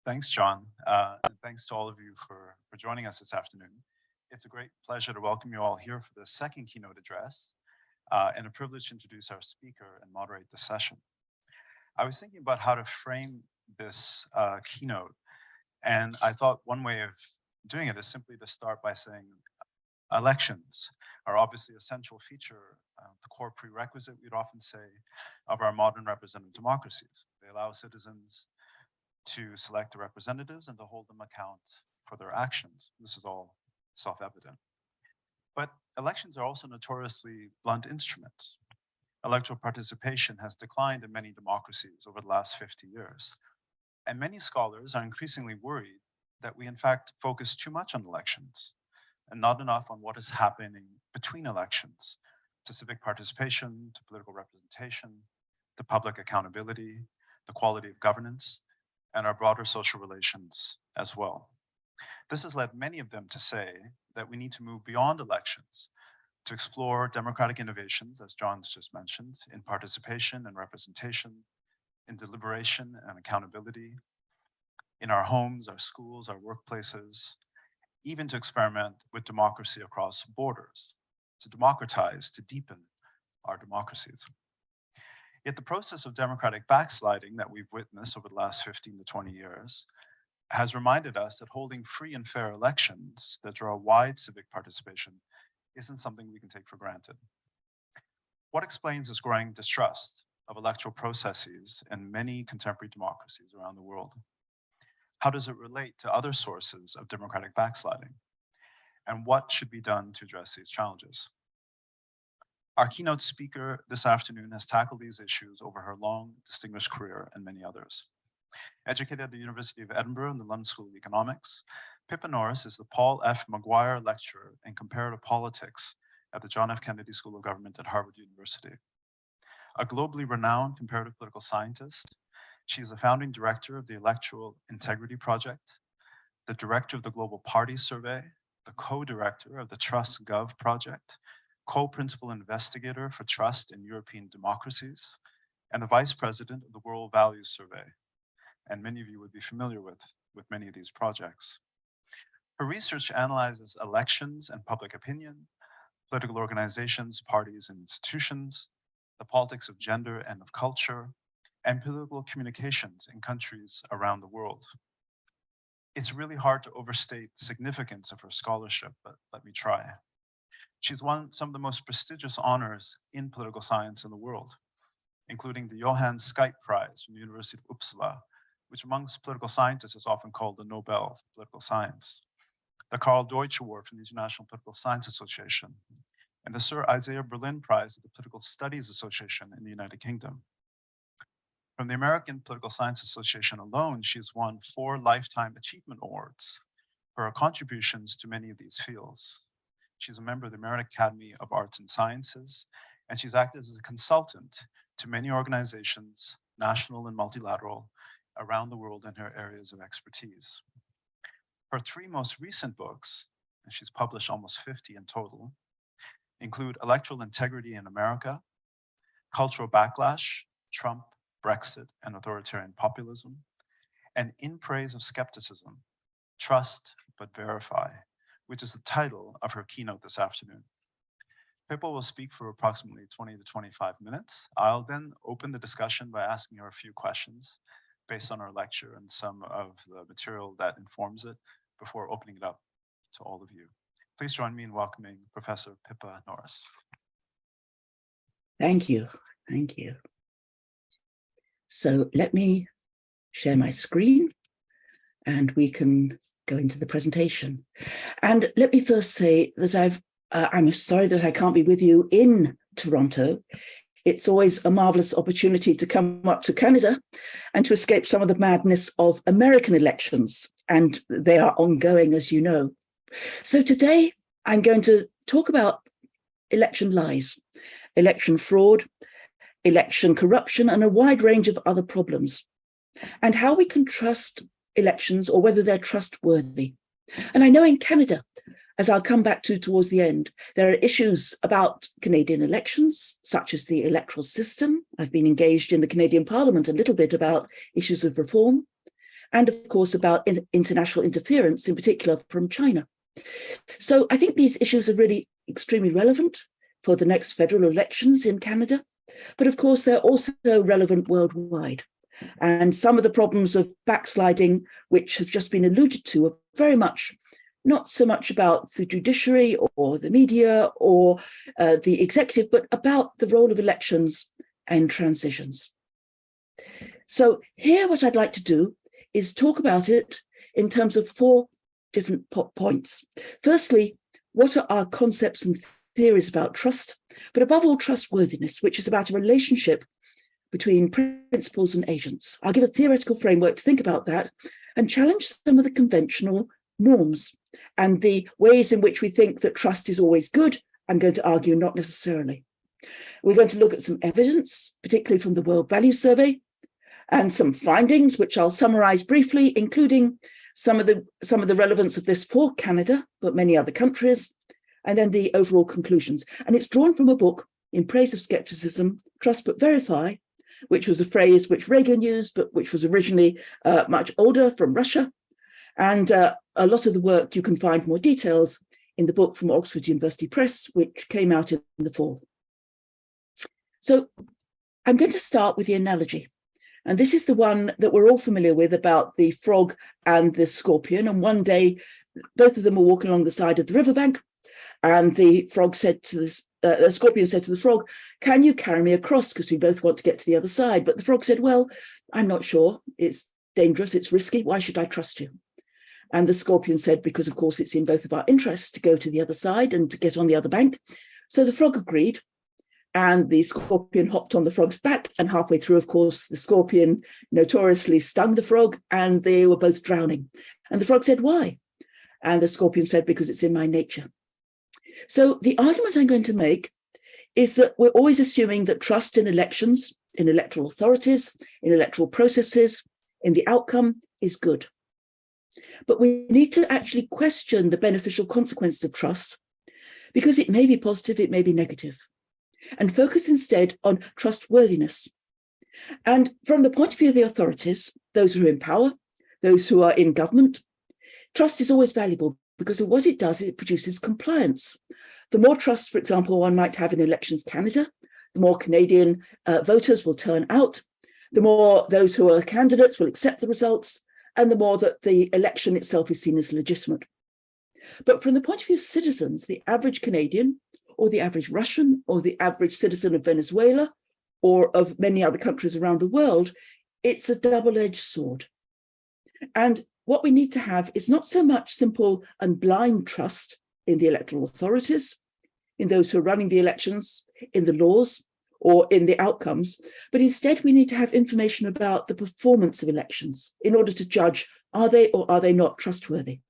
Thanks, John. And thanks to all of you for joining us this afternoon. It's a great pleasure to welcome you all here for the second keynote address and a privilege to introduce our speaker and moderate the session. I was thinking about how to frame this keynote, and I thought one way of doing it is simply to start by saying elections are obviously a central feature, the core prerequisite, we'd often say, of our modern representative democracies. They allow citizens to select their representatives and to hold them account for their actions. This is all self-evident. But elections are also notoriously blunt instruments. Electoral participation has declined in many democracies over the last 50 years. And many scholars are increasingly worried that we in fact focus too much on elections and not enough on what is happening between elections, to civic participation, to political representation, to public accountability, the quality of governance, and our broader social relations as well. This has led many of them to say that we need to move beyond elections to explore democratic innovations, as John's just mentioned, in participation and representation, in deliberation and accountability, in our homes, our schools, our workplaces, even to experiment with democracy across borders, to democratize, to deepen our democracies. Yet the process of democratic backsliding that we've witnessed over the last 15 to 20 years has reminded us that holding free and fair elections that draw wide civic participation isn't something we can take for granted. What explains this growing distrust of electoral processes in many contemporary democracies around the world? How does it relate to other sources of democratic backsliding? And what should be done to address these challenges? Our keynote speaker this afternoon has tackled these issues over her long, distinguished career and many others. Educated at the University of Edinburgh and the London School of Economics, Pippa Norris is the Paul F. Maguire Lecturer in Comparative Politics at the John F. Kennedy School of Government at Harvard University. A globally renowned comparative political scientist, she is the founding director of the Electoral Integrity Project, the director of the Global Party Survey, the co-director of the TrustGov project, co-principal investigator for trust in European democracies, and the vice president of the World Values Survey. And many of you would be familiar with many of these projects. Her research analyzes elections and public opinion, political organizations, parties, and institutions, the politics of gender and of culture, and political communications in countries around the world. It's really hard to overstate the significance of her scholarship, but let me try. She's won some of the most prestigious honors in political science in the world, including the Johann Skype Prize from the University of Uppsala, which amongst political scientists is often called the Nobel for political science, the Karl Deutsch Award from the International Political Science Association, and the Sir Isaiah Berlin Prize of the Political Studies Association in the United Kingdom. From the American Political Science Association alone, she has won 4 Lifetime Achievement Awards for her contributions to many of these fields. She's a member of the American Academy of Arts and Sciences, and she's acted as a consultant to many organizations, national and multilateral, around the world in her areas of expertise. Her 3 most recent books, and she's published almost 50 in total, include Electoral Integrity in America, Cultural Backlash, Trump, Brexit, and Authoritarian Populism, and In Praise of Skepticism, Trust but Verify, which is the title of her keynote this afternoon. Pippa will speak for approximately 20 to 25 minutes. I'll then open the discussion by asking her a few questions based on her lecture and some of the material that informs it before opening it up to all of you. Please join me in welcoming Professor Pippa Norris. Thank you. Thank you. So let me share my screen and we can go into the presentation. And let me first say that I'm sorry that I can't be with you in Toronto. It's always a marvelous opportunity to come up to Canada and to escape some of the madness of American elections. And they are ongoing, as you know. So today I'm going to talk about election lies, election fraud, election corruption, and a wide range of other problems, and how we can trust elections or whether they're trustworthy. And I know in Canada, as I'll come back to towards the end, there are issues about Canadian elections, such as the electoral system. I've been engaged in the Canadian Parliament a little bit about issues of reform. and of course about international interference, in particular from China. So I think these issues are really extremely relevant for the next federal elections in Canada, but of course they're also relevant worldwide. And some of the problems of backsliding, which have just been alluded to, are very much not so much about the judiciary or the media or the executive, but about the role of elections and transitions. So here, what I'd like to do is talk about it in terms of 4 different points. Firstly, what are our concepts and theories about trust, but above all, trustworthiness, which is about a relationship between principles and agents. I'll give a theoretical framework to think about that and challenge some of the conventional norms and the ways in which we think that trust is always good. I'm going to argue not necessarily. We're going to look at some evidence, particularly from the World Value Survey, and some findings, which I'll summarize briefly, including some of the relevance of this for Canada, but many other countries, and then the overall conclusions. And it's drawn from a book, In Praise of Skepticism, Trust But Verify, which was a phrase which Reagan used, but which was originally much older, from Russia. And a lot of the work, you can find more details in the book from Oxford University Press, which came out in the fall. So I'm going to start with the analogy. And this is the one that we're all familiar with about the frog and the scorpion. And one day, both of them were walking along the side of the riverbank. And the frog said to the scorpion said to the frog, "Can you carry me across? Because we both want to get to the other side." But the frog said, "Well, I'm not sure. It's dangerous. It's risky. Why should I trust you?" And the scorpion said, "Because, of course, it's in both of our interests to go to the other side and to get on the other bank." So the frog agreed. And the scorpion hopped on the frog's back. And halfway through, of course, the scorpion notoriously stung the frog and they were both drowning. And the frog said, "Why?" And the scorpion said, "Because it's in my nature." So the argument I'm going to make is that we're always assuming that trust in elections, in electoral authorities, in electoral processes, in the outcome is good. But we need to actually question the beneficial consequences of trust, because it may be positive, it may be negative, and focus instead on trustworthiness. And from the point of view of the authorities, those who are in power, those who are in government, trust is always valuable because of what it does. It produces compliance. The more trust, for example, one might have in Elections Canada, the more Canadian voters will turn out, the more those who are candidates will accept the results, and the more that the election itself is seen as legitimate. But from the point of view of citizens, the average Canadian, or the average Russian, or the average citizen of Venezuela, or of many other countries around the world, it's a double-edged sword. And what we need to have is not so much simple and blind trust in the electoral authorities, in those who are running the elections, in the laws, or in the outcomes, but instead we need to have information about the performance of elections in order to judge, are they or are they not trustworthy?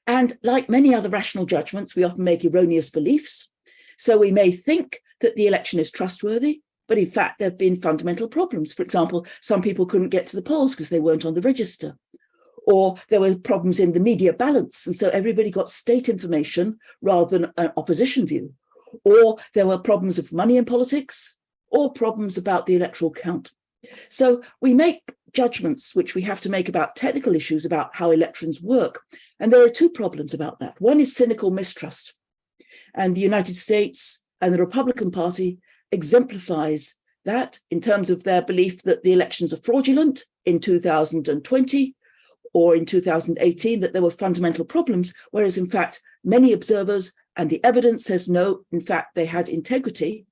And like many other rational judgments, we often make erroneous beliefs. So we may think that the election is trustworthy, but in fact, there have been fundamental problems. For example, some people couldn't get to the polls because they weren't on the register. Or there were problems in the media balance. And so everybody got state information rather than an opposition view. Or there were problems of money in politics, or problems about the electoral count. So we make judgments which we have to make about technical issues about how elections work. And there are 2 problems about that. One is cynical mistrust. And the United States and the Republican Party exemplifies that in terms of their belief that the elections are fraudulent in 2020 or in 2018, that there were fundamental problems, whereas in fact, many observers and the evidence says no, in fact, they had integrity.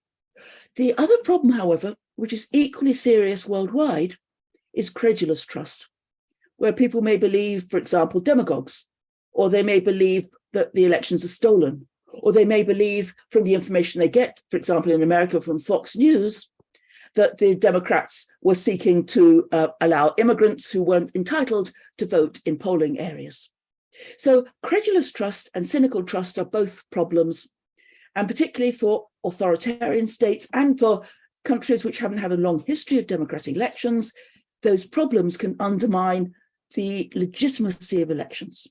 The other problem, however, which is equally serious worldwide, is credulous trust, where people may believe, for example, demagogues, or they may believe that the elections are stolen, or they may believe from the information they get, for example, in America from Fox News, that the Democrats were seeking to allow immigrants who weren't entitled to vote in polling areas. So credulous trust and cynical trust are both problems, and particularly for authoritarian states and for countries which haven't had a long history of democratic elections, those problems can undermine the legitimacy of elections.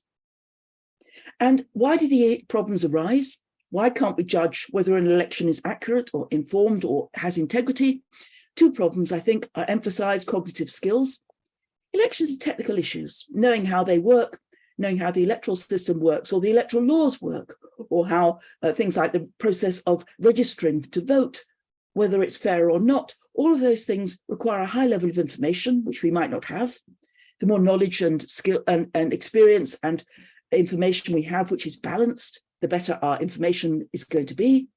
And why do the problems arise? Why can't we judge whether an election is accurate or informed or has integrity? 2 problems, I think, are emphasized: cognitive skills. Elections are technical issues, knowing how they work, knowing how the electoral system works or the electoral laws work, or how things like the process of registering to vote, whether it's fair or not, all of those things require a high level of information, which we might not have. The more knowledge and skill and experience and information we have, which is balanced, the better our information is going to be.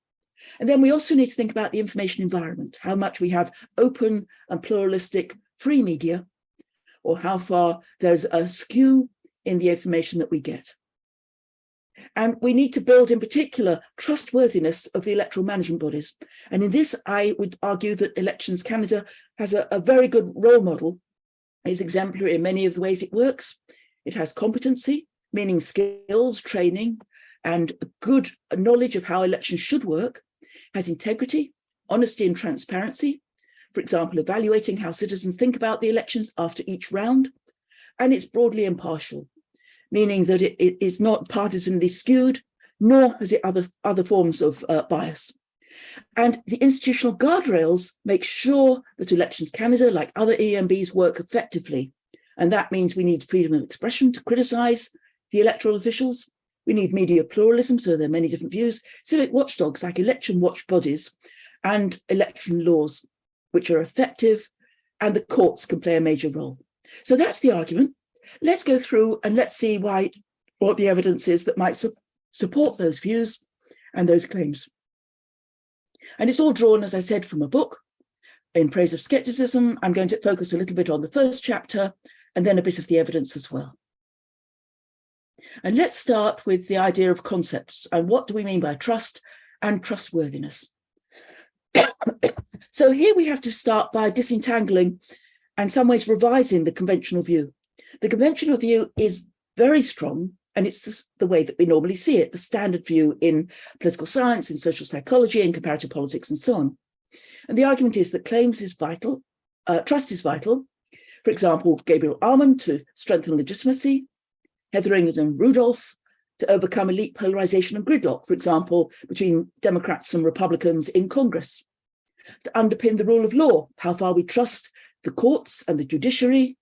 And then we also need to think about the information environment, how much we have open and pluralistic free media, or how far there's a skew in the information that we get. And we need to build, in particular, trustworthiness of the electoral management bodies. And in this, I would argue that Elections Canada has a very good role model. It's exemplary in many of the ways it works. It has competency, meaning skills, training, and good knowledge of how elections should work, has integrity, honesty and transparency, for example, evaluating how citizens think about the elections after each round, and it's broadly impartial, meaning that it is not partisanly skewed, nor has it other forms of bias. And the institutional guardrails make sure that Elections Canada, like other EMBs, work effectively. And that means we need freedom of expression to criticise the electoral officials. We need media pluralism, so there are many different views, civic watchdogs like election watch bodies, and election laws, which are effective, and the courts can play a major role. So that's the argument. Let's go through and let's see what the evidence is that might support those views and those claims. And it's all drawn, as I said, from a book, In Praise of Skepticism. I'm going to focus a little bit on the first chapter and then a bit of the evidence as well. And let's start with the idea of concepts and what do we mean by trust and trustworthiness. So here we have to start by disentangling and in some ways revising the conventional view. The conventional view is very strong, and it's the way that we normally see it, the standard view in political science, in social psychology, in comparative politics, and so on. And the argument is that claims is vital, trust is vital. For example, Gabriel Armand to strengthen legitimacy, Hetherington and Rudolph to overcome elite polarization and gridlock, for example, between Democrats and Republicans in Congress, to underpin the rule of law, how far we trust the courts and the judiciary,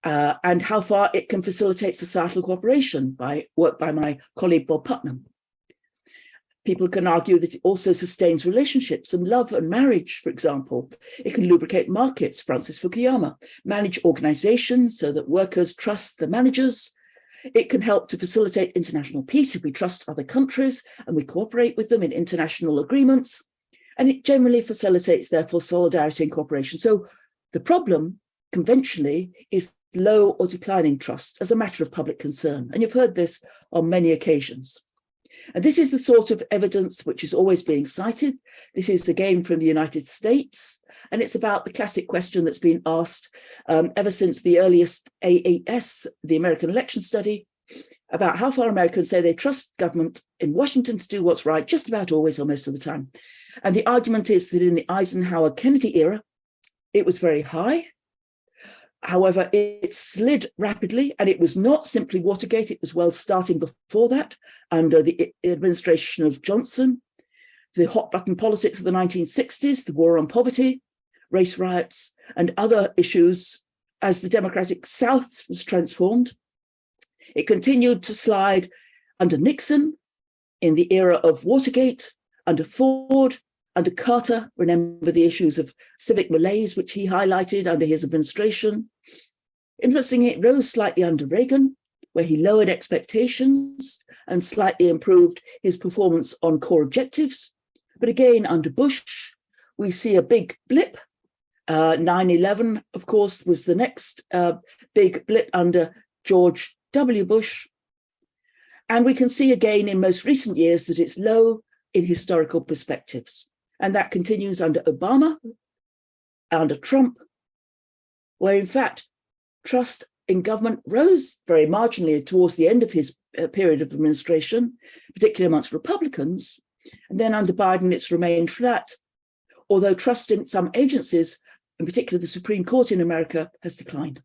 and how far it can facilitate societal cooperation by work by my colleague Bob Putnam. People can argue that it also sustains relationships and love and marriage, for example. It can lubricate markets, Francis Fukuyama, manage organizations so that workers trust the managers. It can help to facilitate international peace if we trust other countries and we cooperate with them in international agreements. And it generally facilitates, therefore, solidarity and cooperation. So the problem, conventionally, is low or declining trust as a matter of public concern. And you've heard this on many occasions. And this is the sort of evidence which is always being cited. This is again from the United States, and it's about the classic question that's been asked ever since the earliest AES, the American Election Study, about how far Americans say they trust government in Washington to do what's right, just about always or most of the time. And the argument is that in the Eisenhower-Kennedy era, it was very high. However, it slid rapidly, and it was not simply Watergate. It was well starting before that, under the administration of Johnson, the hot button politics of the 1960s, the war on poverty, race riots, and other issues as the Democratic South was transformed. It continued to slide under Nixon, in the era of Watergate, under Ford, under Carter. Remember the issues of civic malaise, which he highlighted under his administration. Interestingly, it rose slightly under Reagan, where he lowered expectations and slightly improved his performance on core objectives. But again, under Bush, we see a big blip. 9/11, of course, was the next big blip under George W. Bush. And we can see again in most recent years that it's low in historical perspectives. And that continues under Obama, under Trump, where in fact, trust in government rose very marginally towards the end of his period of administration, particularly amongst Republicans. And then under Biden, it's remained flat, although trust in some agencies, in particular the Supreme Court in America, has declined.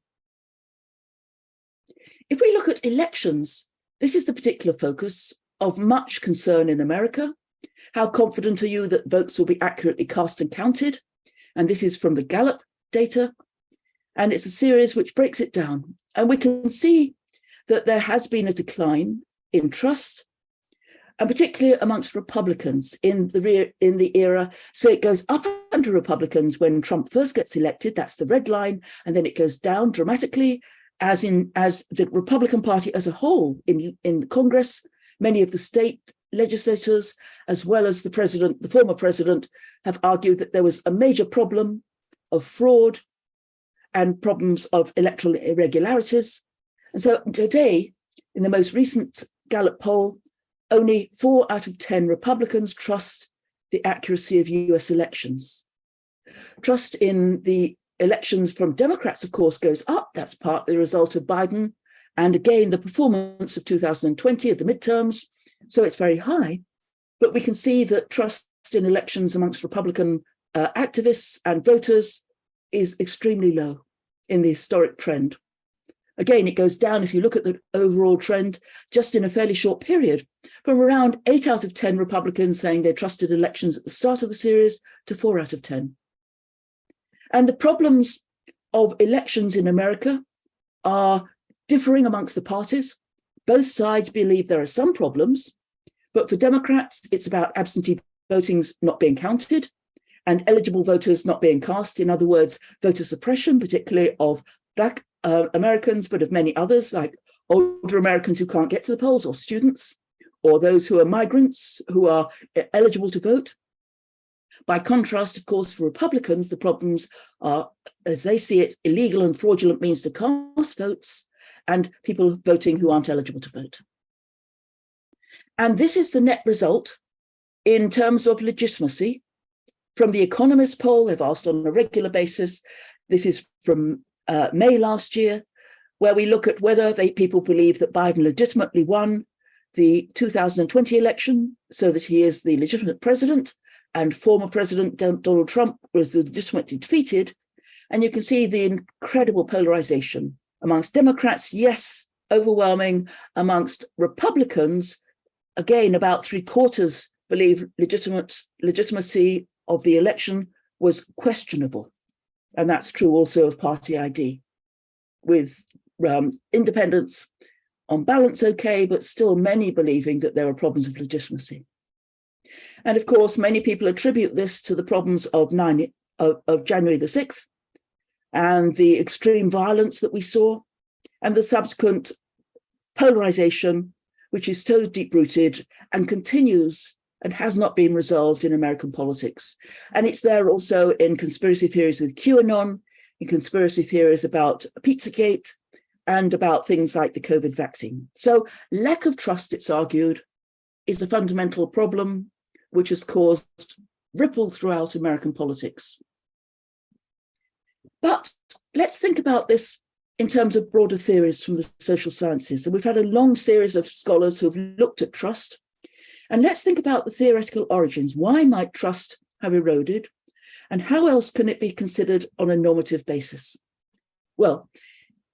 If we look at elections, this is the particular focus of much concern in America. How confident are you that votes will be accurately cast and counted? And this is from the Gallup data. And it's a series which breaks it down. And we can see that there has been a decline in trust, and particularly amongst Republicans in the era. So it goes up under Republicans when Trump first gets elected, that's the red line, and then it goes down dramatically as the Republican Party as a whole in Congress, many of the state legislators, as well as the former president, have argued that there was a major problem of fraud and problems of electoral irregularities. And so today, in the most recent Gallup poll, only 4 out of 10 Republicans trust the accuracy of US elections. Trust in the elections from Democrats, of course, goes up. That's partly the result of Biden. And again, the performance of 2020 at the midterms. So it's very high. But we can see that trust in elections amongst Republican activists and voters is extremely low in the historic trend. Again, it goes down if you look at the overall trend just in a fairly short period, from around 8 out of 10 Republicans saying they trusted elections at the start of the series to 4 out of 10. And the problems of elections in America are differing amongst the parties. Both sides believe there are some problems, but for Democrats, it's about absentee voting not being counted and eligible voters not being cast. In other words, voter suppression, particularly of Black Americans, but of many others, like older Americans who can't get to the polls, or students, or those who are migrants who are eligible to vote. By contrast, of course, for Republicans, the problems are, as they see it, illegal and fraudulent means to cast votes and people voting who aren't eligible to vote. And this is the net result in terms of legitimacy. From the Economist poll, they've asked on a regular basis. This is from May last year, where we look at whether people believe that Biden legitimately won the 2020 election so that he is the legitimate president, and former President Donald Trump was legitimately defeated. And you can see the incredible polarization amongst Democrats, yes, overwhelming. Amongst Republicans, again, about 3/4 believe legitimacy of the election was questionable. And that's true also of party ID, with independents on balance okay, but still many believing that there are problems of legitimacy. And of course, many people attribute this to the problems of January the 6th and the extreme violence that we saw and the subsequent polarization, which is so deep-rooted and continues and has not been resolved in American politics. And it's there also in conspiracy theories with QAnon, in conspiracy theories about Pizzagate, and about things like the COVID vaccine. So lack of trust, it's argued, is a fundamental problem which has caused ripple throughout American politics. But let's think about this in terms of broader theories from the social sciences. And we've had a long series of scholars who've looked at trust. And let's think about the theoretical origins. Why might trust have eroded? And how else can it be considered on a normative basis? Well,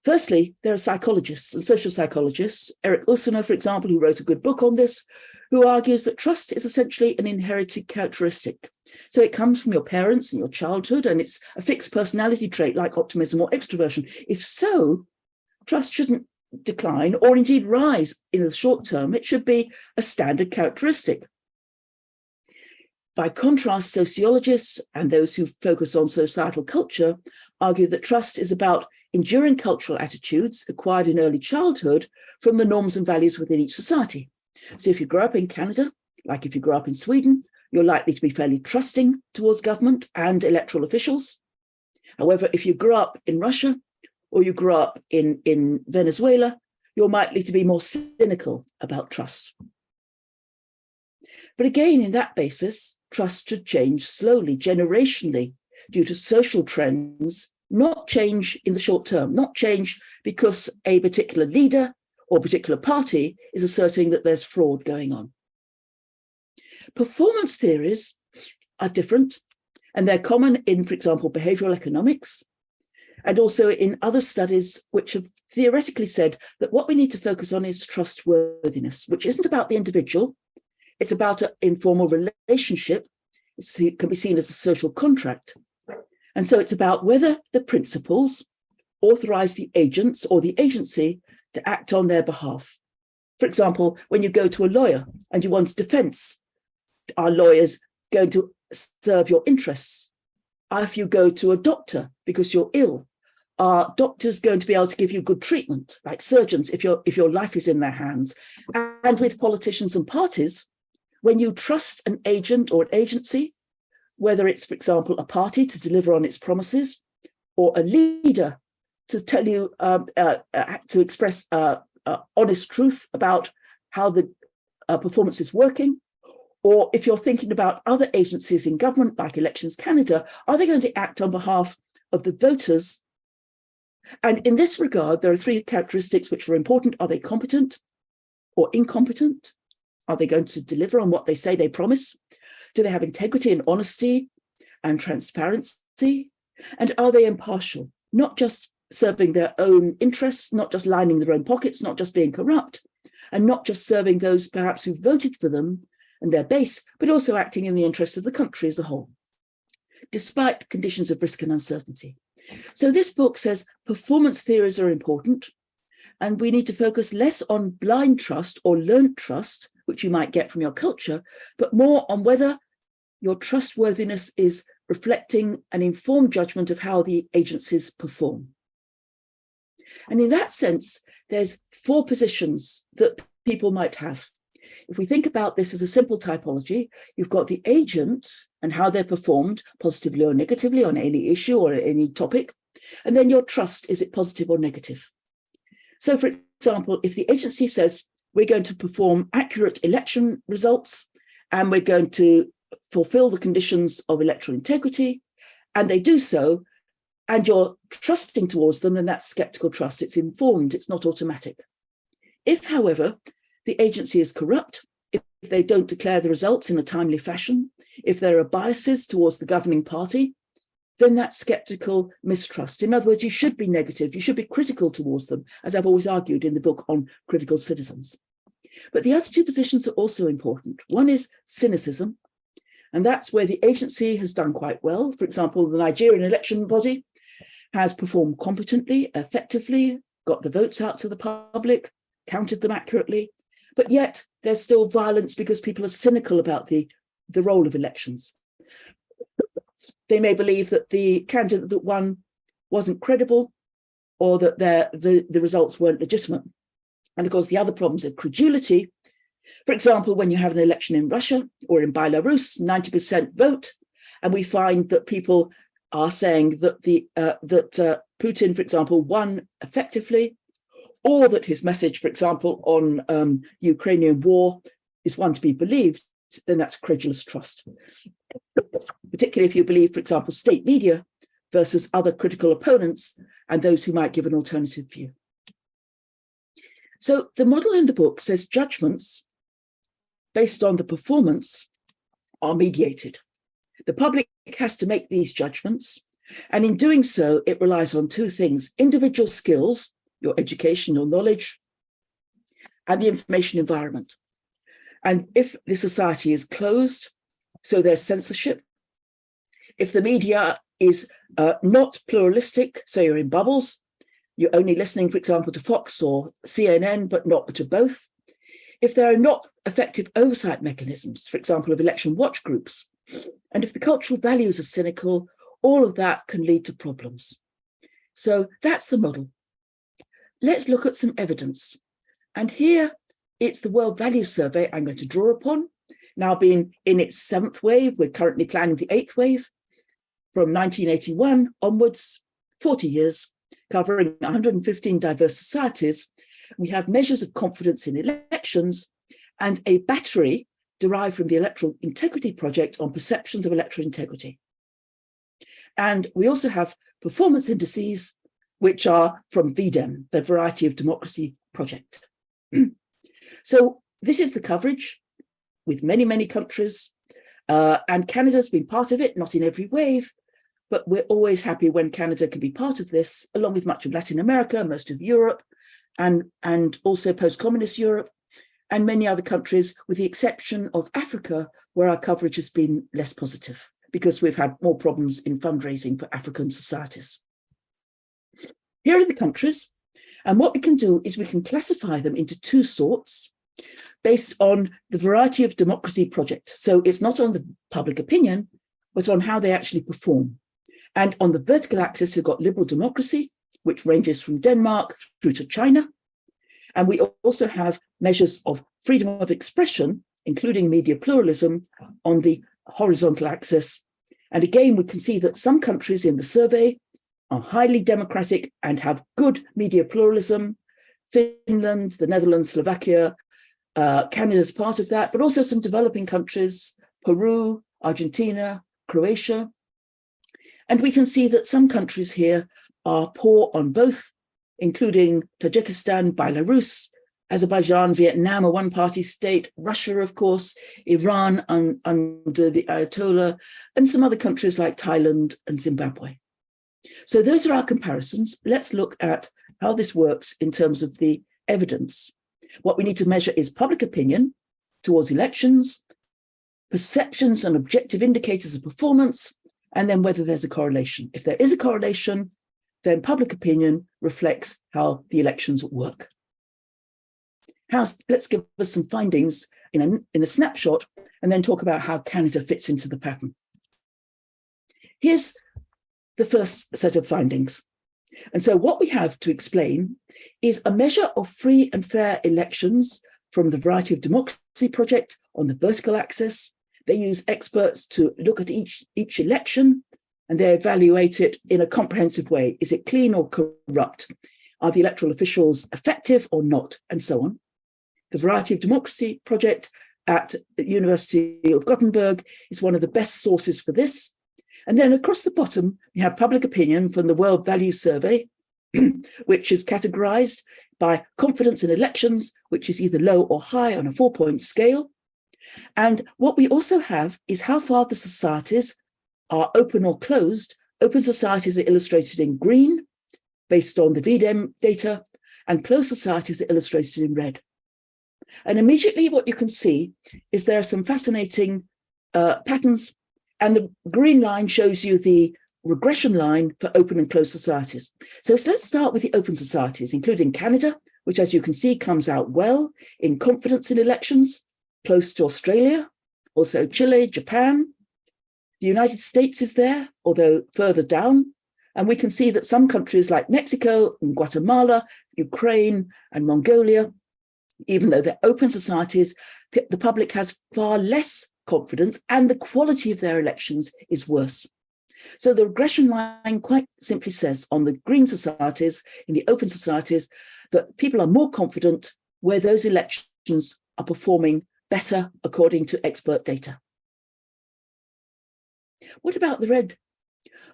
firstly, there are psychologists and social psychologists. Eric Ussener, for example, who wrote a good book on this, who argues that trust is essentially an inherited characteristic. So it comes from your parents and your childhood, and it's a fixed personality trait like optimism or extroversion. If so, trust shouldn't decline or indeed rise in the short term. It should be a standard characteristic. By contrast, sociologists and those who focus on societal culture argue that trust is about enduring cultural attitudes acquired in early childhood from the norms and values within each society. So if you grow up in Canada, like if you grow up in Sweden, you're likely to be fairly trusting towards government and electoral officials. However, if you grew up in Russia or you grew up in Venezuela, you're likely to be more cynical about trust. But again, in that basis, trust should change slowly, generationally, due to social trends, not change in the short term, not change because a particular leader or particular party is asserting that there's fraud going on. Performance theories are different, and they're common in, for example, behavioral economics, and also in other studies which have theoretically said that what we need to focus on is trustworthiness, which isn't about the individual. It's about an informal relationship. It can be seen as a social contract. And so it's about whether the principles authorize the agents or the agency to act on their behalf. For example, when you go to a lawyer and you want defense, are lawyers going to serve your interests? If you go to a doctor because you're ill, are doctors going to be able to give you good treatment, like surgeons, if your life is in their hands? And with politicians and parties, when you trust an agent or an agency, whether it's, for example, a party to deliver on its promises, or a leader to tell you, to express honest truth about how the performance is working, or if you're thinking about other agencies in government, like Elections Canada, are they going to act on behalf of the voters? And in this regard, there are three characteristics which are important. Are they competent or incompetent? Are they going to deliver on what they say they promise? Do they have integrity and honesty and transparency? And are they impartial, not just serving their own interests, not just lining their own pockets, not just being corrupt, and not just serving those perhaps who voted for them and their base, but also acting in the interest of the country as a whole, despite conditions of risk and uncertainty. So this book says performance theories are important, and we need to focus less on blind trust or learned trust, which you might get from your culture, but more on whether your trustworthiness is reflecting an informed judgment of how the agencies perform. And in that sense, there's four positions that people might have. If we think about this as a simple typology, you've got the agent and how they're performed, positively or negatively on any issue or any topic. And then your trust, is it positive or negative? So for example, if the agency says, we're going to perform accurate election results and we're going to fulfill the conditions of electoral integrity, and they do so, and you're trusting towards them, then that's skeptical trust. It's informed, it's not automatic. If, however, the agency is corrupt, if they don't declare the results in a timely fashion, if there are biases towards the governing party, then that's skeptical mistrust. In other words, you should be negative, you should be critical towards them, as I've always argued in the book on critical citizens. But the other two positions are also important. One is cynicism, and that's where the agency has done quite well. For example, the Nigerian election body has performed competently, effectively, got the votes out to the public, counted them accurately, but yet there's still violence because people are cynical about the role of elections. They may believe that the candidate that won wasn't credible, or that the results weren't legitimate. And of course, the other problems are credulity. For example, when you have an election in Russia or in Belarus, 90% vote, and we find that people are saying that Putin, for example, won effectively, or that his message, for example, on Ukrainian war is one to be believed, then that's credulous trust. Particularly if you believe, for example, state media versus other critical opponents and those who might give an alternative view. So the model in the book says judgments based on the performance are mediated. The public has to make these judgments, and in doing so, it relies on two things: individual skills, your education, your knowledge, and the information environment. And if the society is closed, so there's censorship, if the media is not pluralistic, so you're in bubbles, you're only listening, for example, to Fox or CNN, but not to both. If there are not effective oversight mechanisms, for example, of election watch groups, and if the cultural values are cynical, all of that can lead to problems. So that's the model. Let's look at some evidence. And here it's the World Values Survey I'm going to draw upon. Now being in its 7th wave, we're currently planning the 8th wave, from 1981 onwards, 40 years, covering 115 diverse societies. We have measures of confidence in elections and a battery derived from the Electoral Integrity Project on perceptions of electoral integrity. And we also have performance indices, which are from VDEM, the Variety of Democracy Project. So this is the coverage with many, many countries, and Canada's been part of it, not in every wave, but we're always happy when Canada can be part of this, along with much of Latin America, most of Europe, and also post-communist Europe, and many other countries, with the exception of Africa, where our coverage has been less positive, because we've had more problems in fundraising for African societies. Here are the countries. And what we can do is we can classify them into two sorts based on the variety of democracy project. So it's not on the public opinion, but on how they actually perform. And on the vertical axis, we've got liberal democracy, which ranges from Denmark through to China. And we also have measures of freedom of expression, including media pluralism, on the horizontal axis. And again, we can see that some countries in the survey are highly democratic and have good media pluralism. Finland, the Netherlands, Slovakia, Canada is part of that, but also some developing countries, Peru, Argentina, Croatia. And we can see that some countries here are poor on both, including Tajikistan, Belarus, Azerbaijan, Vietnam, a one-party state, Russia, of course, Iran under the Ayatollah, and some other countries like Thailand and Zimbabwe. So those are our comparisons. Let's look at how this works in terms of the evidence. What we need to measure is public opinion towards elections, perceptions and objective indicators of performance, and then whether there's a correlation. If there is a correlation, then public opinion reflects how the elections work. Let's give us some findings in a snapshot and then talk about how Canada fits into the pattern. Here's the first set of findings. And so what we have to explain is a measure of free and fair elections from the Variety of Democracy project on the vertical axis. They use experts to look at each election and they evaluate it in a comprehensive way. Is it clean or corrupt? Are the electoral officials effective or not? And so on. The Variety of Democracy project at the University of Gothenburg is one of the best sources for this. And then across the bottom, we have public opinion from the World Values Survey, which is categorized by confidence in elections, which is either low or high on a 4-point scale. And what we also have is how far the societies are open or closed. Open societies are illustrated in green, based on the VDEM data, and closed societies are illustrated in red. And immediately what you can see is there are some fascinating patterns, and the green line shows you the regression line for open and closed societies. So let's start with the open societies, including Canada, which, as you can see, comes out well in confidence in elections, close to Australia, also Chile, Japan. The United States is there, although further down. And we can see that some countries like Mexico and Guatemala, Ukraine and Mongolia, even though they're open societies, the public has far less confidence and the quality of their elections is worse. So the regression line quite simply says on the green societies, in the open societies, that people are more confident where those elections are performing better according to expert data. What about the red?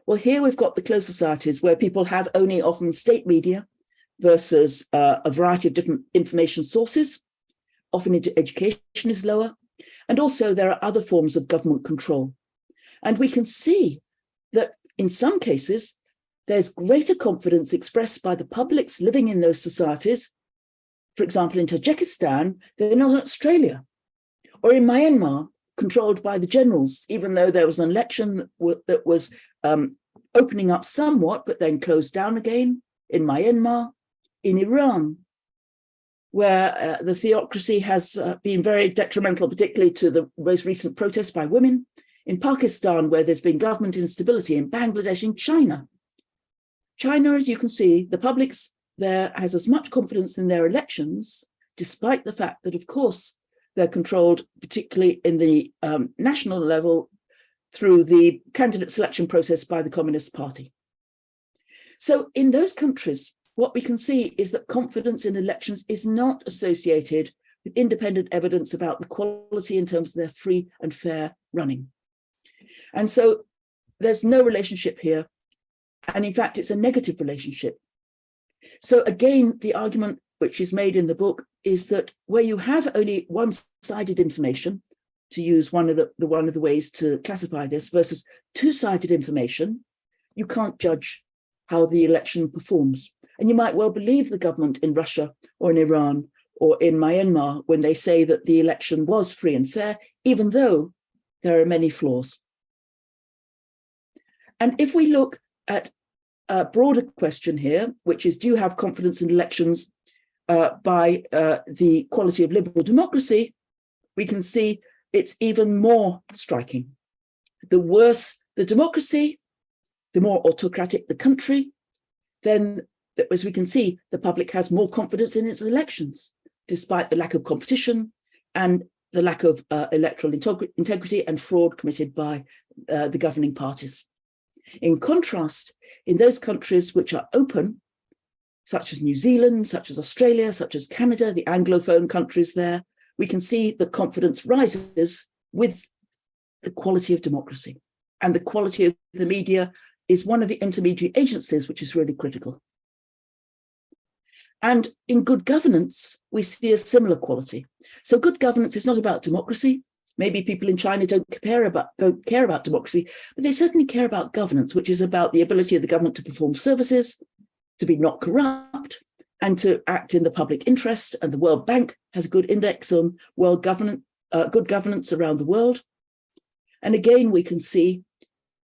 Well, here we've got the closed societies where people have only often state media versus a variety of different information sources. Often education is lower. And also there are other forms of government control. And we can see that in some cases, there's greater confidence expressed by the publics living in those societies. For example, in Tajikistan, they're not Australia. Or in Myanmar, controlled by the generals, even though there was an election that was opening up somewhat, but then closed down again. In Myanmar, in Iran, where the theocracy has been very detrimental, particularly to the most recent protests by women, in Pakistan, where there's been government instability, in Bangladesh, in China. China, as you can see, the public there has as much confidence in their elections, despite the fact that, of course, they're controlled, particularly in the national level, through the candidate selection process by the Communist Party. So in those countries, what we can see is that confidence in elections is not associated with independent evidence about the quality in terms of their free and fair running. And so there's no relationship here. And in fact, it's a negative relationship. So again, the argument which is made in the book is that where you have only one-sided information, to use one of the ways to classify this, versus two-sided information, you can't judge how the election performs. And you might well believe the government in Russia or in Iran or in Myanmar when they say that the election was free and fair, even though there are many flaws. And if we look at broader question here, which is, do you have confidence in elections by the quality of liberal democracy? We can see it's even more striking. The worse the democracy, the more autocratic the country, then, as we can see, the public has more confidence in its elections, despite the lack of competition and the lack of electoral integrity and fraud committed by the governing parties. In contrast, in those countries which are open, such as New Zealand, such as Australia, such as Canada, the Anglophone countries there, we can see the confidence rises with the quality of democracy. And the quality of the media is one of the intermediary agencies which is really critical. And in good governance, we see a similar quality. So good governance is not about democracy. Maybe people in China don't care about democracy, but they certainly care about governance, which is about the ability of the government to perform services, to be not corrupt, and to act in the public interest. And the World Bank has a good index on good governance around the world. And again, we can see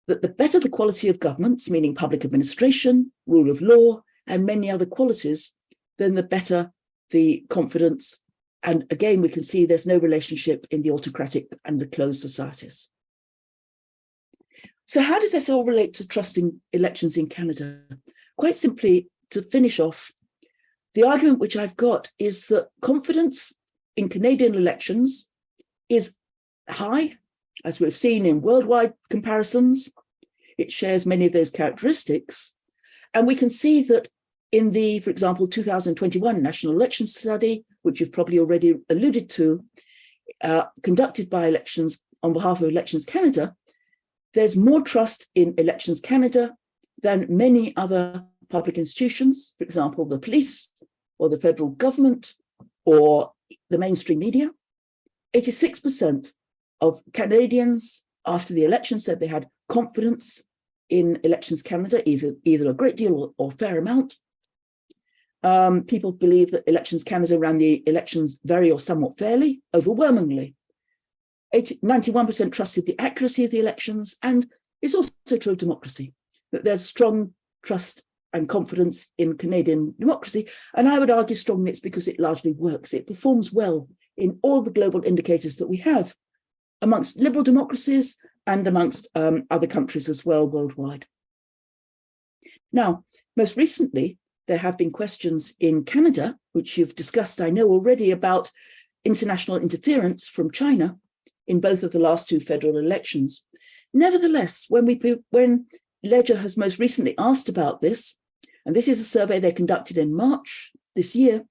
that the better the quality of governments, meaning public administration, rule of law, and many other qualities, then the better the confidence. And again, we can see there's no relationship in the autocratic and the closed societies. So how does this all relate to trusting elections in Canada? Quite simply, to finish off, the argument which I've got is that confidence in Canadian elections is high, as we've seen in worldwide comparisons. It shares many of those characteristics. And we can see that in the, for example, 2021 National Election Study, which you've probably already alluded to, conducted by Elections on behalf of Elections Canada, there's more trust in Elections Canada than many other public institutions, for example, the police or the federal government or the mainstream media. 86% of Canadians after the election said they had confidence in Elections Canada, either a great deal or a fair amount. People believe that Elections Canada ran the elections very or somewhat fairly, overwhelmingly. 91% trusted the accuracy of the elections, and it's also true of democracy, that there's strong trust and confidence in Canadian democracy. And I would argue strongly it's because it largely works. It performs well in all the global indicators that we have amongst liberal democracies and amongst other countries as well worldwide. Now, most recently, there have been questions in Canada, which you've discussed, I know already, about international interference from China in both of the last two federal elections. Nevertheless, when Ledger has most recently asked about this, and this is a survey they conducted in March this year,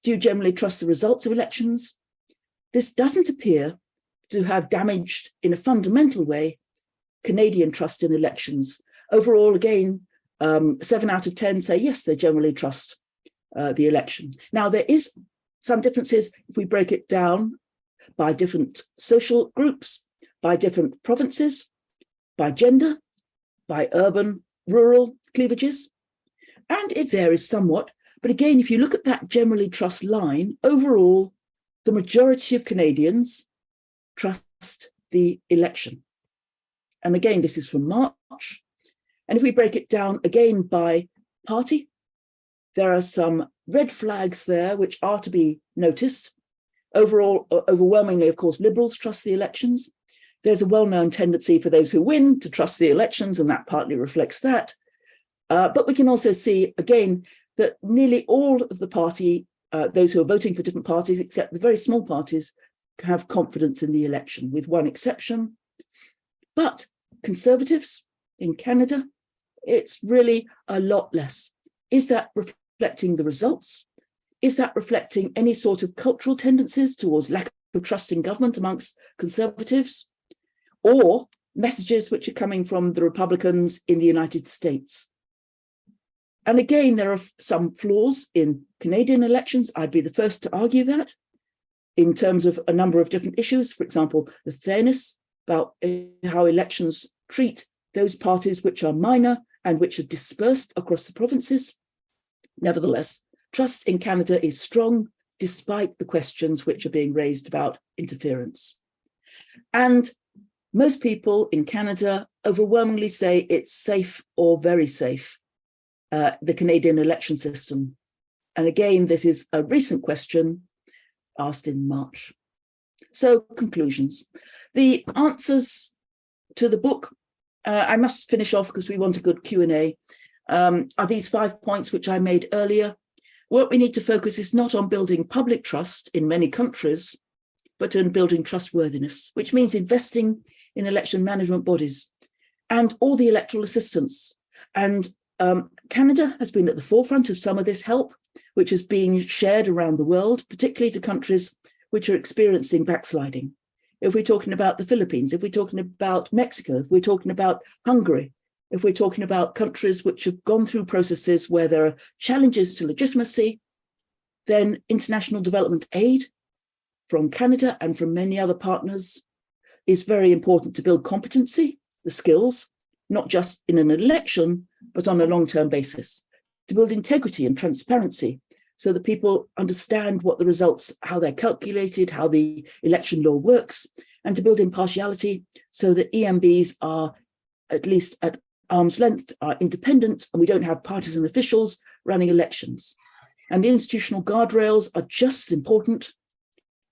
do you generally trust the results of elections? This doesn't appear to have damaged in a fundamental way Canadian trust in elections. Overall, again, 7 out of 10 say yes, they generally trust the election. Now, there is some differences if we break it down by different social groups, by different provinces, by gender, by urban, rural cleavages, and it varies somewhat. But again, if you look at that generally trust line, overall, the majority of Canadians trust the election. And again, this is from March. And if we break it down again by party, there are some red flags there which are to be noticed. Overall, overwhelmingly, of course, Liberals trust the elections. There's a well-known tendency for those who win to trust the elections, and that partly reflects that. But we can also see, again, that nearly all of the party, those who are voting for different parties, except the very small parties, have confidence in the election, with one exception. But Conservatives in Canada, it's really a lot less. Is that reflecting the results? Is that reflecting any sort of cultural tendencies towards lack of trust in government amongst Conservatives, or messages which are coming from the Republicans in the United States? And again, there are some flaws in Canadian elections. I'd be the first to argue that in terms of a number of different issues. For example, the fairness about how elections treat those parties which are minor and which are dispersed across the provinces. Nevertheless, trust in Canada is strong, despite the questions which are being raised about interference. And Most people in Canada overwhelmingly say it's safe or very safe, the Canadian election system. And again, this is a recent question asked in March. So conclusions. The answers to the book, I must finish off because we want a good Q&A, are these 5 points which I made earlier. What we need to focus is not on building public trust in many countries, but on building trustworthiness, which means investing in election management bodies and all the electoral assistance. And Canada has been at the forefront of some of this help, which is being shared around the world, particularly to countries which are experiencing backsliding. If we're talking about the Philippines, if we're talking about Mexico, if we're talking about Hungary, if we're talking about countries which have gone through processes where there are challenges to legitimacy, then international development aid from Canada and from many other partners is very important to build competency, the skills, not just in an election, but on a long-term basis, to build integrity and transparency so that people understand what the results, how they're calculated, how the election law works, and to build impartiality so that EMBs are, at least at arm's length, are independent, and we don't have partisan officials running elections. And the institutional guardrails are just as important.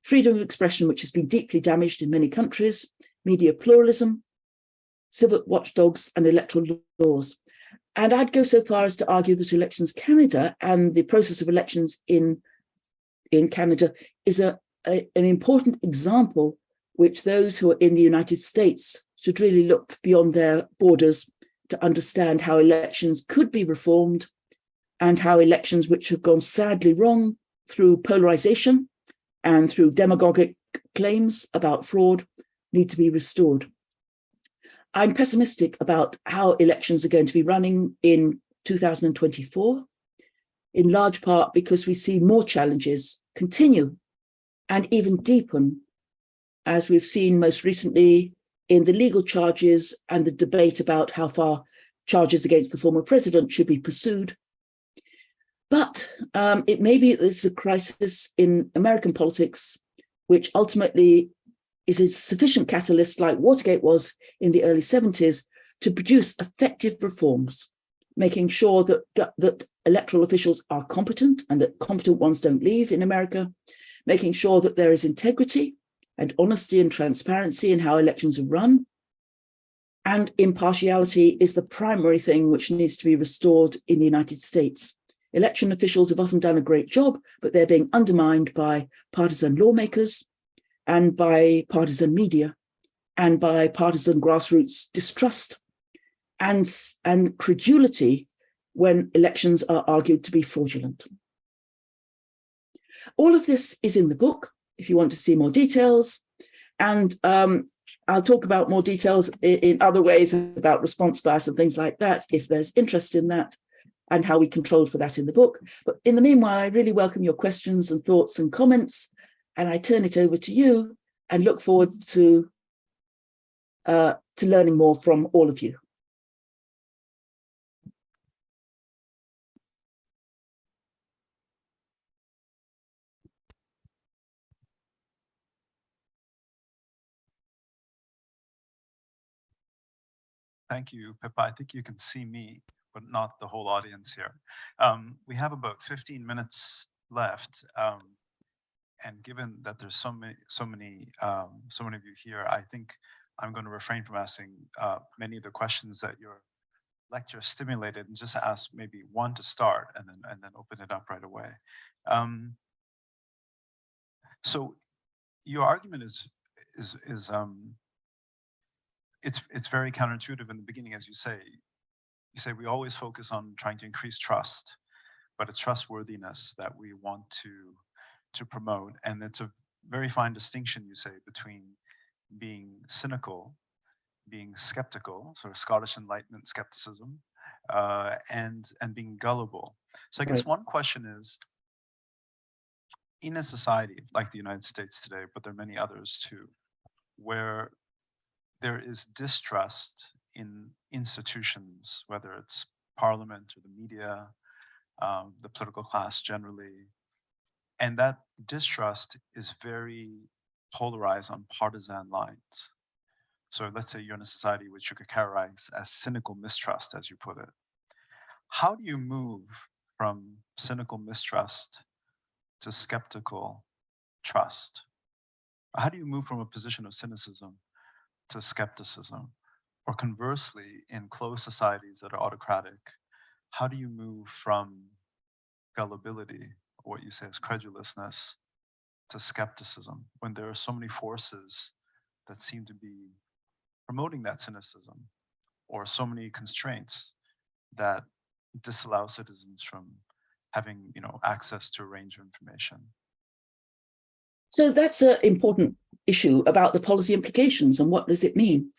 Freedom of expression, which has been deeply damaged in many countries, media pluralism, civic watchdogs, and electoral laws. And I'd go so far as to argue that Elections Canada and the process of elections in Canada is an important example which those who are in the United States should really look beyond their borders to understand how elections could be reformed and how elections which have gone sadly wrong through polarization and through demagogic claims about fraud need to be restored. I'm pessimistic about how elections are going to be running in 2024, in large part because we see more challenges continue and even deepen, as we've seen most recently in the legal charges and the debate about how far charges against the former president should be pursued. But it may be that there's a crisis in American politics, which ultimately is a sufficient catalyst, like Watergate was in the early 70s, to produce effective reforms, making sure that electoral officials are competent and that competent ones don't leave in America, making sure that there is integrity and honesty and transparency in how elections are run. And impartiality is the primary thing which needs to be restored in the United States. Election officials have often done a great job, but they're being undermined by partisan lawmakers and by partisan media and by partisan grassroots distrust and credulity when elections are argued to be fraudulent. All of this is in the book, if you want to see more details. And I'll talk about more details in other ways about response bias and things like that, if there's interest in that, and how we controlled for that in the book. But in the meanwhile, I really welcome your questions and thoughts and comments, and I turn it over to you and look forward to learning more from all of you. Thank you, Pippa. I think you can see me, but not the whole audience here. We have about 15 minutes left, and given that there's so many of you here, I think I'm going to refrain from asking many of the questions that your lecture stimulated, and just ask maybe one to start, and then open it up right away. So your argument is it's very counterintuitive in the beginning, as you say. You say we always focus on trying to increase trust, but it's trustworthiness that we want to promote. And it's a very fine distinction, you say, between being cynical, being skeptical, sort of Scottish Enlightenment skepticism, and being gullible. So I guess one question is, in a society like the United States today, but there are many others too, where there is distrust in institutions, whether it's parliament or the media, the political class generally, and that distrust is very polarized on partisan lines. So let's say you're in a society which you could characterize as cynical mistrust, as you put it. How do you move from cynical mistrust to skeptical trust? How do you move from a position of cynicism to skepticism? Or conversely, in closed societies that are autocratic, how do you move from gullibility, or what you say is credulousness, to skepticism when there are so many forces that seem to be promoting that cynicism, or so many constraints that disallow citizens from having, access to a range of information? So that's an important issue about the policy implications and what does it mean.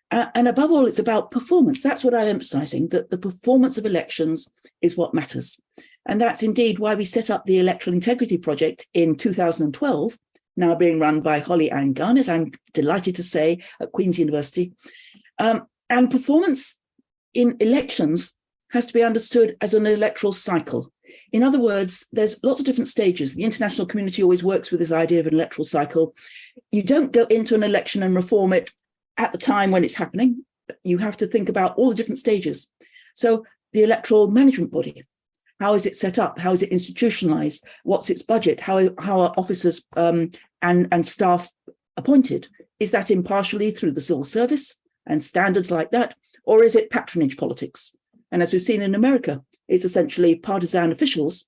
And above all, it's about performance. That's what I'm emphasizing, that the performance of elections is what matters. And that's indeed why we set up the Electoral Integrity Project in 2012, now being run by Holly Ann Garnett, I'm delighted to say, at Queen's University. And performance in elections has to be understood as an electoral cycle. In other words, there's lots of different stages. The international community always works with this idea of an electoral cycle. You don't go into an election and reform it at the time when it's happening. You have to think about all the different stages. So the electoral management body, how is it set up? How is it institutionalized? What's its budget? How are officers and staff appointed? Is that impartially through the civil service and standards like that? Or is it patronage politics? And as we've seen in America, it's essentially partisan officials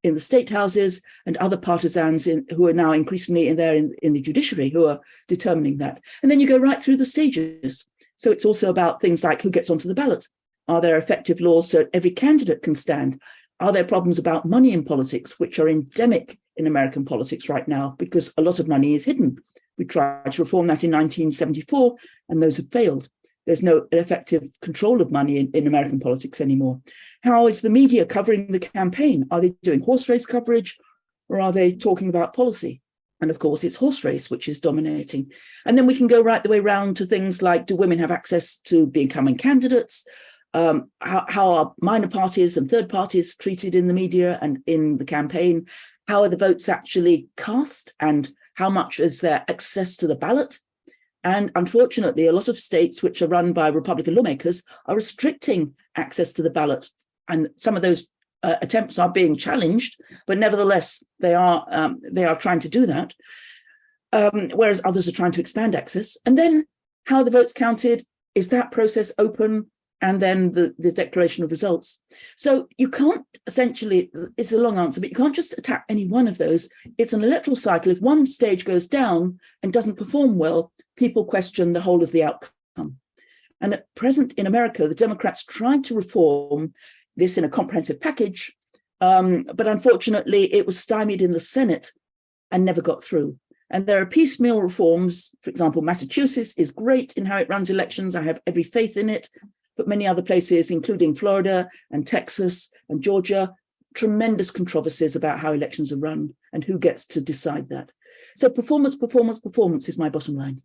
in the state houses and other partisans who are now increasingly in the judiciary who are determining that. And then you go right through the stages. So it's also about things like who gets onto the ballot. Are there effective laws so every candidate can stand? Are there problems about money in politics, which are endemic in American politics right now because a lot of money is hidden? We tried to reform that in 1974 and those have failed. There's no effective control of money in American politics anymore. How is the media covering the campaign? Are they doing horse race coverage or are they talking about policy? And of course, it's horse race, which is dominating. And then we can go right the way round to things like, do women have access to becoming candidates? How are minor parties and third parties treated in the media and in the campaign? How are the votes actually cast? And how much is there access to the ballot? And unfortunately, a lot of states which are run by Republican lawmakers are restricting access to the ballot. And some of those attempts are being challenged, but nevertheless, they are trying to do that, whereas others are trying to expand access. And then how the votes counted, is that process open? And then the declaration of results. So you can't essentially, it's a long answer, but you can't just attack any one of those. It's an electoral cycle. If one stage goes down and doesn't perform well, people question the whole of the outcome. And at present in America, the Democrats tried to reform this in a comprehensive package, but unfortunately it was stymied in the Senate and never got through. And there are piecemeal reforms. For example, Massachusetts is great in how it runs elections. I have every faith in it. But many other places, including Florida and Texas and Georgia, tremendous controversies about how elections are run and who gets to decide that. So performance is my bottom line.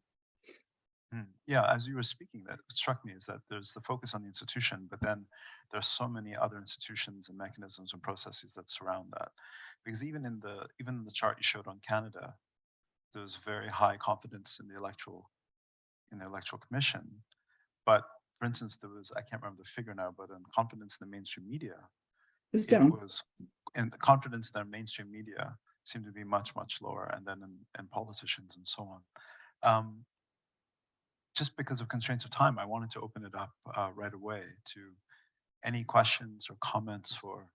Yeah, as you were speaking, that struck me is that there's the focus on the institution, but then there's so many other institutions and mechanisms and processes that surround that. Because even in the chart you showed on Canada, there's very high confidence in the electoral commission, but for instance, there was, I can't remember the figure now, but confidence in the mainstream media, and the confidence in their mainstream media seemed to be much, much lower, and then in politicians and so on. Just because of constraints of time, I wanted to open it up right away to any questions or comments for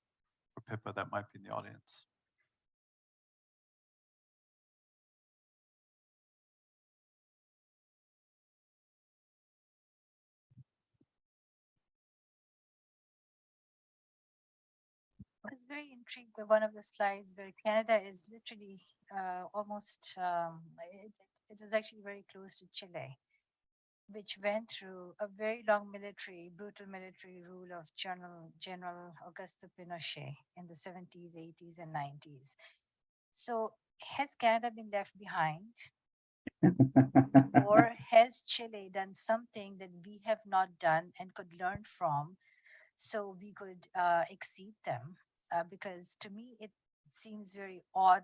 Pippa that might be in the audience. I was very intrigued by one of the slides where Canada is literally almost, it was actually very close to Chile, which went through a very long brutal military rule of General Augusto Pinochet in the 70s, 80s, and 90s. So has Canada been left behind? Or has Chile done something that we have not done and could learn from so we could exceed them? Because to me, it seems very odd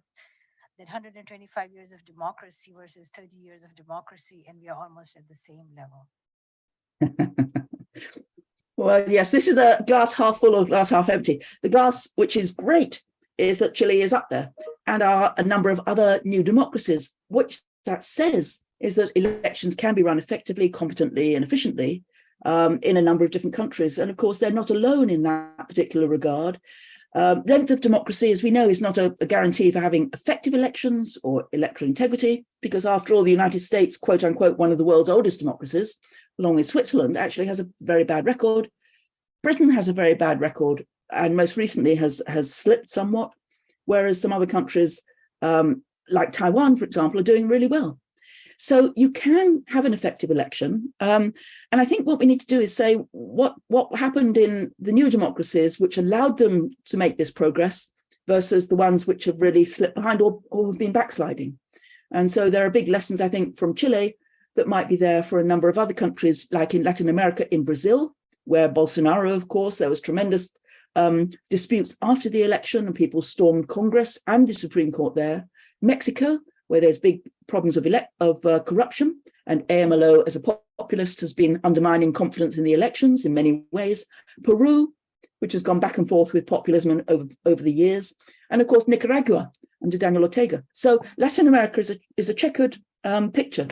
that 125 years of democracy versus 30 years of democracy, and we are almost at the same level. Well, yes, this is a glass half full or glass half empty. The glass, which is great, is that Chile is up there and are a number of other new democracies. What that says is that elections can be run effectively, competently, and efficiently in a number of different countries. And of course, they're not alone in that particular regard. Length of democracy, as we know, is not a guarantee for having effective elections or electoral integrity, because after all, the United States, quote unquote, one of the world's oldest democracies, along with Switzerland, actually has a very bad record. Britain has a very bad record, and most recently has slipped somewhat, whereas some other countries, like Taiwan, for example, are doing really well. So you can have an effective election. And I think what we need to do is say what happened in the new democracies, which allowed them to make this progress, versus the ones which have really slipped behind or have been backsliding. And so there are big lessons, I think, from Chile that might be there for a number of other countries, like in Latin America, in Brazil, where Bolsonaro, of course, there was tremendous disputes after the election and people stormed Congress and the Supreme Court there. Mexico, where there's big problems of corruption, and AMLO as a populist has been undermining confidence in the elections in many ways. Peru, which has gone back and forth with populism over the years. And of course, Nicaragua under Daniel Ortega. So Latin America is a checkered picture.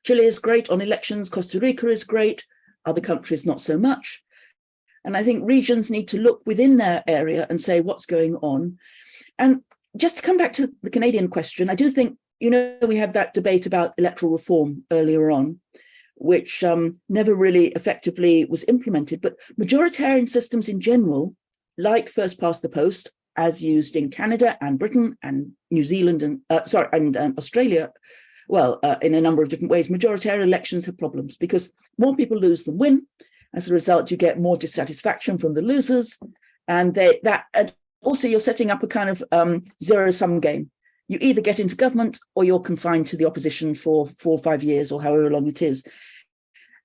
Chile is great on elections. Costa Rica is great. Other countries, not so much. And I think regions need to look within their area and say what's going on. And just to come back to the Canadian question, I do think, we had that debate about electoral reform earlier on, which never really effectively was implemented. But majoritarian systems in general, like first past the post, as used in Canada and Britain and New Zealand and Australia, well, in a number of different ways, majoritarian elections have problems because more people lose than win. As a result, you get more dissatisfaction from the losers, and also you're setting up a kind of zero-sum game. You either get into government or you're confined to the opposition for 4 or 5 years or however long it is.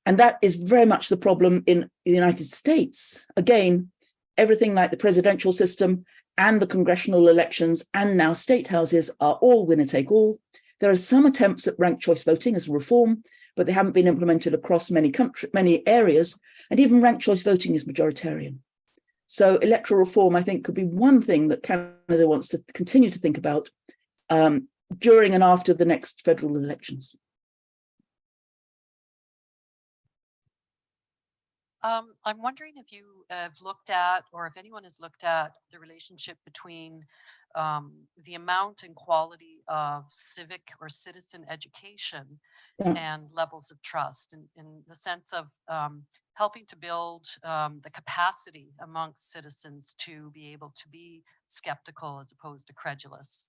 And that is very much the problem in the United States. Again, everything like the presidential system and the congressional elections and now state houses are all winner take all. There are some attempts at ranked choice voting as a reform, but they haven't been implemented across many areas. And even ranked choice voting is majoritarian. So electoral reform, I think, could be one thing that Canada wants to continue to think about during and after the next federal elections. I'm wondering if you have looked at, or if anyone has looked at, the relationship between the amount and quality of civic or citizen education and levels of trust, in the sense of helping to build the capacity amongst citizens to be able to be skeptical as opposed to credulous.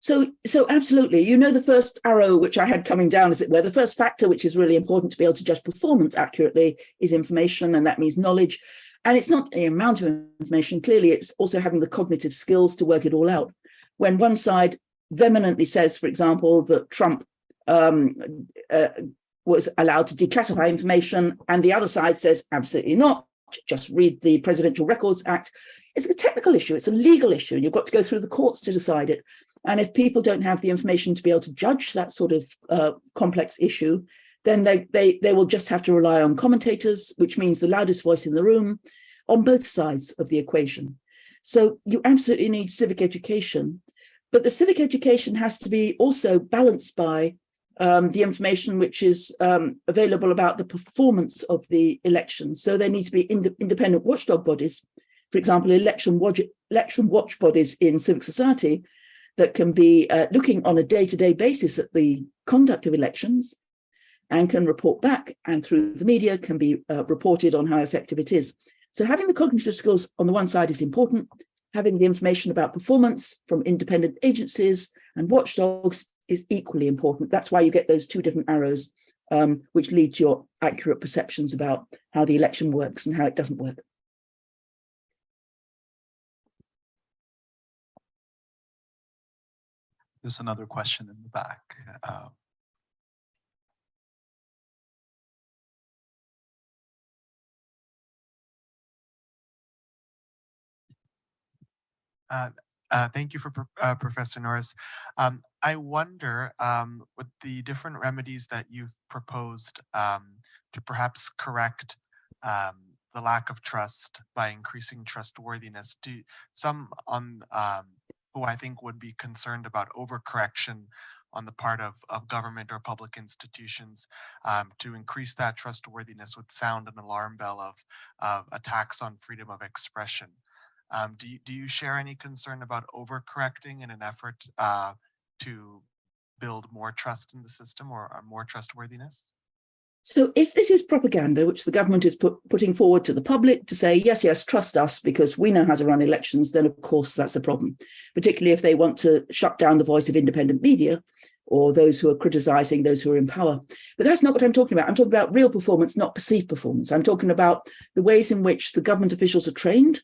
So absolutely, the first arrow which I had coming down, as it were, the first factor which is really important to be able to judge performance accurately is information, and that means knowledge. And it's not the amount of information, clearly it's also having the cognitive skills to work it all out. When one side vehemently says, for example, that Trump was allowed to declassify information, and the other side says absolutely not, just read the Presidential Records Act, it's a technical issue, it's a legal issue, and you've got to go through the courts to decide it. And if people don't have the information to be able to judge that sort of complex issue, then they will just have to rely on commentators, which means the loudest voice in the room on both sides of the equation. So you absolutely need civic education, but the civic education has to be also balanced by the information which is available about the performance of the elections. So there need to be independent watchdog bodies, for example, election watch bodies in civic society that can be looking on a day-to-day basis at the conduct of elections and can report back, and through the media can be reported on how effective it is. So having the cognitive skills on the one side is important. Having the information about performance from independent agencies and watchdogs is equally important. That's why you get those two different arrows, which lead to your accurate perceptions about how the election works and how it doesn't work. There's another question in the back. Thank you for Professor Norris. I wonder, with the different remedies that you've proposed to perhaps correct the lack of trust by increasing trustworthiness, do some on who I think would be concerned about overcorrection on the part of government or public institutions to increase that trustworthiness would sound an alarm bell of attacks on freedom of expression. Do you share any concern about overcorrecting in an effort to build more trust in the system or more trustworthiness? So if this is propaganda, which the government is putting forward to the public to say, yes, yes, trust us because we know how to run elections, then of course that's a problem, particularly if they want to shut down the voice of independent media or those who are criticizing those who are in power. But that's not what I'm talking about. I'm talking about real performance, not perceived performance. I'm talking about the ways in which the government officials are trained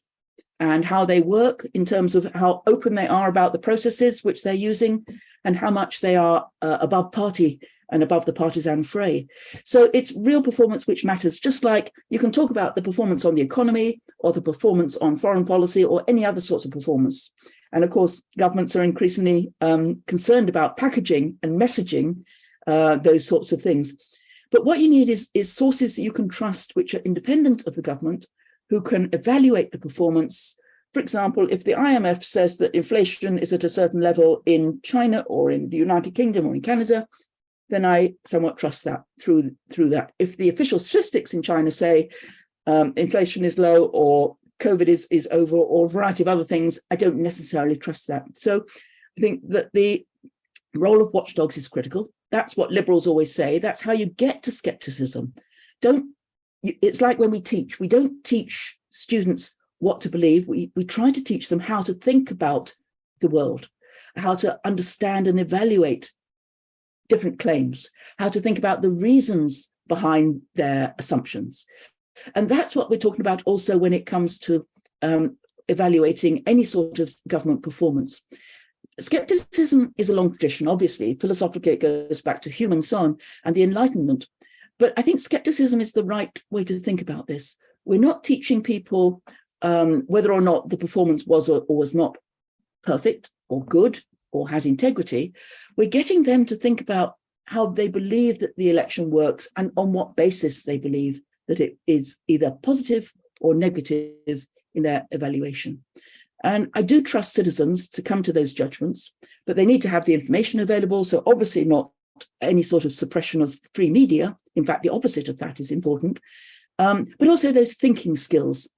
and how they work in terms of how open they are about the processes which they're using and how much they are above party and above the partisan fray. So it's real performance which matters, just like you can talk about the performance on the economy or the performance on foreign policy or any other sorts of performance. And of course, governments are increasingly concerned about packaging and messaging those sorts of things. But what you need is sources that you can trust, which are independent of the government, who can evaluate the performance. For example, if the IMF says that inflation is at a certain level in China or in the United Kingdom or in Canada, then I somewhat trust that through that. If the official statistics in China say inflation is low or COVID is over or a variety of other things, I don't necessarily trust that. So I think that the role of watchdogs is critical. That's what liberals always say. That's how you get to skepticism. It's like when we teach, we don't teach students what to believe. We try to teach them how to think about the world, how to understand and evaluate different claims, how to think about the reasons behind their assumptions. And that's what we're talking about also when it comes to evaluating any sort of government performance. Skepticism is a long tradition, obviously. Philosophically, it goes back to Hume and so on, and the Enlightenment. But I think skepticism is the right way to think about this. We're not teaching people whether or not the performance was or was not perfect or good or has integrity. We're getting them to think about how they believe that the election works and on what basis they believe that it is either positive or negative in their evaluation. And I do trust citizens to come to those judgments, but they need to have the information available. So obviously not any sort of suppression of free media. In fact, the opposite of that is important. But also those thinking skills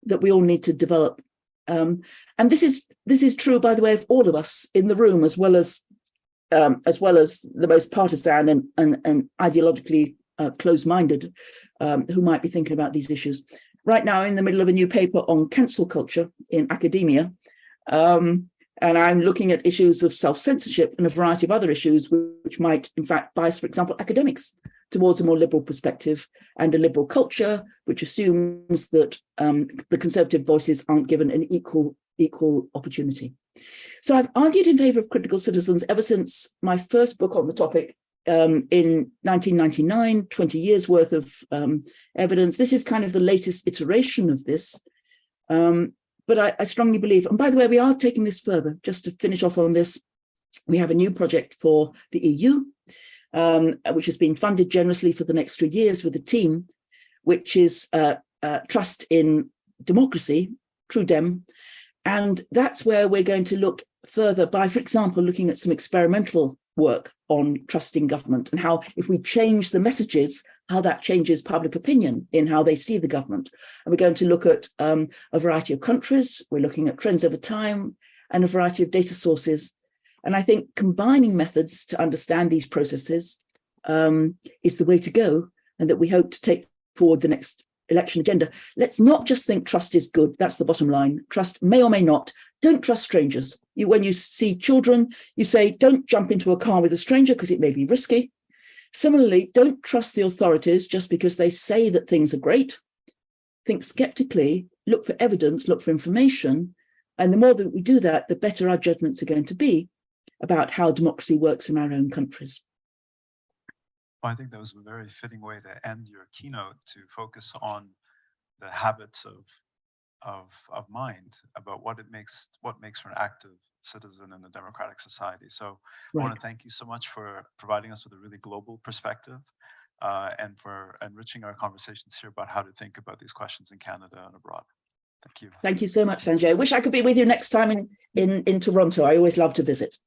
that we all need to develop. And this is true, by the way, of all of us in the room, as well as the most partisan and ideologically close-minded who might be thinking about these issues. Right now, I'm in the middle of a new paper on cancel culture in academia, and I'm looking at issues of self-censorship and a variety of other issues which might, in fact, bias, for example, academics towards a more liberal perspective and a liberal culture, which assumes that the conservative voices aren't given an equal opportunity. So I've argued in favour of critical citizens ever since my first book on the topic in 1999, 20 years worth of evidence. This is kind of the latest iteration of this. But I strongly believe, and by the way, we are taking this further, just to finish off on this. We have a new project for the EU, which has been funded generously for the next 3 years with a team, which is trust in democracy, True Dem. And that's where we're going to look further by, for example, looking at some experimental work on trusting government and how, if we change the messages, how that changes public opinion in how they see the government. And we're going to look at a variety of countries. We're looking at trends over time and a variety of data sources. And I think combining methods to understand these processes is the way to go, and that we hope to take forward the next election agenda. Let's not just think trust is good. That's the bottom line. Trust may or may not. Don't trust strangers. When you see children, you say, don't jump into a car with a stranger because it may be risky. Similarly, don't trust the authorities just because they say that things are great. Think skeptically, look for evidence, look for information. And the more that we do that, the better our judgments are going to be about how democracy works in our own countries. Well, I think that was a very fitting way to end your keynote, to focus on the habits of of mind about what makes for an active citizen in a democratic society. So I want to thank you so much for providing us with a really global perspective and for enriching our conversations here about how to think about these questions in Canada and abroad. Thank you. Thank you so much, Sanjay. I wish I could be with you next time in Toronto. I always love to visit.